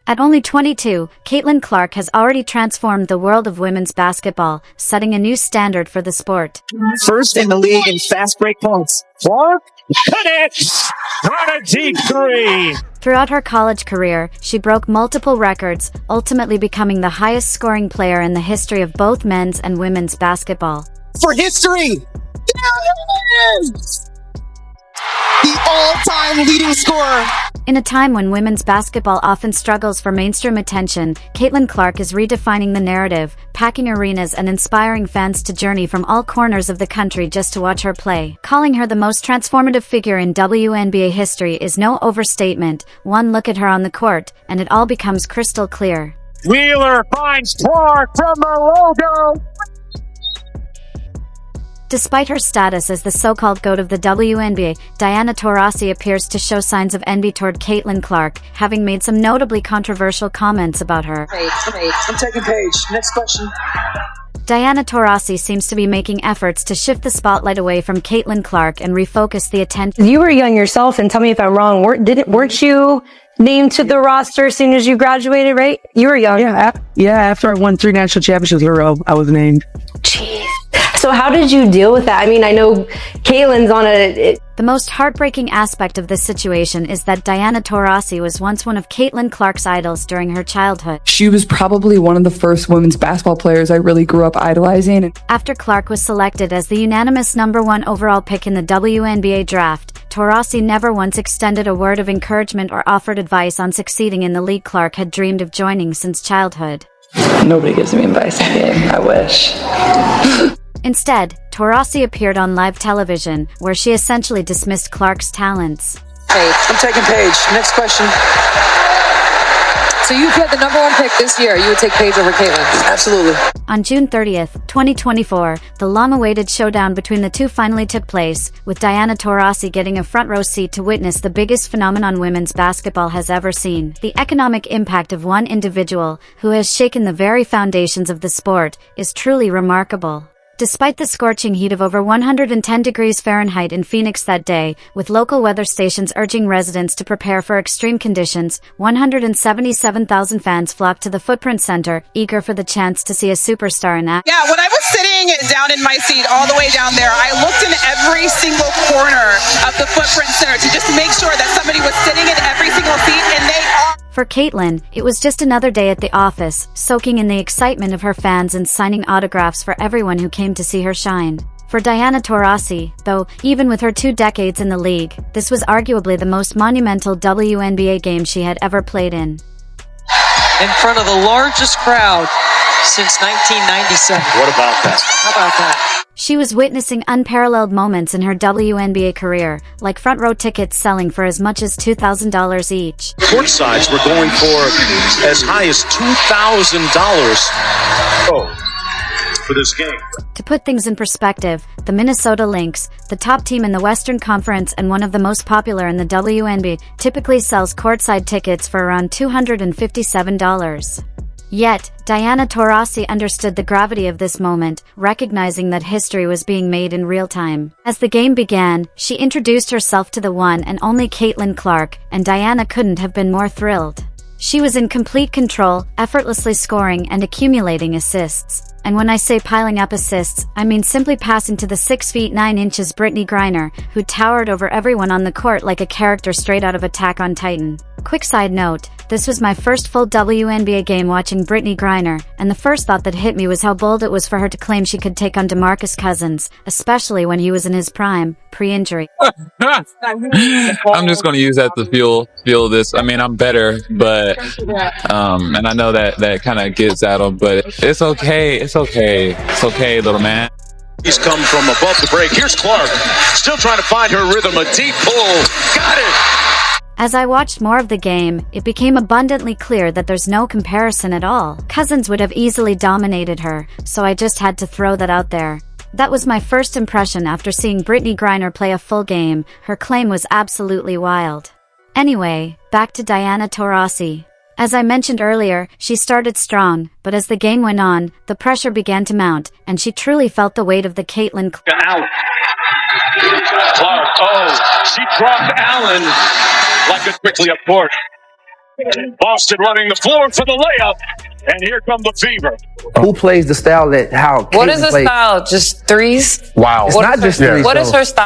At only 22, Caitlin Clark has already transformed the world of women's basketball, setting a new standard for the sport. First in the league in fast break points. Clark connects on a deep three. Throughout her college career, she broke multiple records, ultimately becoming the highest scoring player in the history of both men's and women's basketball. For history, there it is! The all-time leading scorer. In a time when women's basketball often struggles for mainstream attention, Caitlin Clark is redefining the narrative, packing arenas and inspiring fans to journey from all corners of the country just to watch her play. Calling her the most transformative figure in WNBA history is no overstatement. One look at her on the court, and it all becomes crystal clear. Wheeler finds Clark from the logo. Despite her status as the so-called GOAT of the WNBA, Diana Taurasi appears to show signs of envy toward Caitlin Clark, having made some notably controversial comments about her. I'm taking page. Next question. Diana Taurasi seems to be making efforts to shift the spotlight away from Caitlin Clark and refocus the attention. You were young yourself, and tell me if I'm wrong. Weren't you named to the roster as soon as you graduated, right? You were young. Yeah, after I won 3 national championships in a row, I was named. Jeez. So how did you deal with that? I mean, I know Caitlin's on The most heartbreaking aspect of this situation is that Diana Taurasi was once one of Caitlin Clark's idols during her childhood. She was probably one of the first women's basketball players I really grew up idolizing. After Clark was selected as the unanimous #1 overall pick in the WNBA draft, Taurasi never once extended a word of encouragement or offered advice on succeeding in the league Clark had dreamed of joining since childhood. Nobody gives me advice in the game. I wish. Instead, Taurasi appeared on live television, where she essentially dismissed Clark's talents. I'm taking page. Next question. So you've had the #1 pick this year. You would take Paige over Caitlin? Absolutely. On June 30th, 2024, the long-awaited showdown between the two finally took place, with Diana Taurasi getting a front-row seat to witness the biggest phenomenon women's basketball has ever seen. The economic impact of one individual, who has shaken the very foundations of the sport, is truly remarkable. Despite the scorching heat of over 110 degrees Fahrenheit in Phoenix that day, with local weather stations urging residents to prepare for extreme conditions, 177,000 fans flocked to the Footprint Center, eager for the chance to see a superstar in action. Yeah, when I was sitting down in my seat all the way down there, I looked in every single corner of the Footprint Center to just make sure that somebody was sitting in every single seat, and they are. For Caitlin, it was just another day at the office, soaking in the excitement of her fans and signing autographs for everyone who came to see her shine. For Diana Taurasi, though, even with her 2 decades in the league, this was arguably the most monumental WNBA game she had ever played in. In front of the largest crowd since 1997. What about that? How about that? She was witnessing unparalleled moments in her WNBA career, like front-row tickets selling for as much as $2,000 each. Court sides were going for as high as $2,000 for this game. To put things in perspective, the Minnesota Lynx, the top team in the Western Conference and one of the most popular in the WNBA, typically sells courtside tickets for around $257. Yet, Diana Taurasi understood the gravity of this moment, recognizing that history was being made in real time. As the game began, she introduced herself to the one and only Caitlin Clark, and Diana couldn't have been more thrilled. She was in complete control, effortlessly scoring and accumulating assists. And when I say piling up assists, I mean simply passing to the 6 feet 9 inches Brittney Griner, who towered over everyone on the court like a character straight out of Attack on Titan. Quick side note, this was my first full WNBA game watching Brittney Griner, and the first thought that hit me was how bold it was for her to claim she could take on DeMarcus Cousins, especially when he was in his prime, pre-injury. I'm just going to use that to fuel this. I mean, I'm better, but and I know that kind of gets at him, but it's okay. It's okay, little man. He's come from above the break. Here's Clark, still trying to find her rhythm. A deep pull. Got it. As I watched more of the game, it became abundantly clear that there's no comparison at all. Cousins would have easily dominated her, so I just had to throw that out there. That was my first impression after seeing Brittney Griner play a full game. Her claim was absolutely wild. Anyway, back to Diana Taurasi. As I mentioned earlier, she started strong, but as the game went on, the pressure began to mount, and she truly felt the weight of the Caitlin Out. Clark, she dropped Allen like a quickly up court. Boston running the floor for the layup. And here come the Fever. Who plays the style that how? What Caitlin is the plays? style? Just threes? Wow. It's not just threes. What is her style?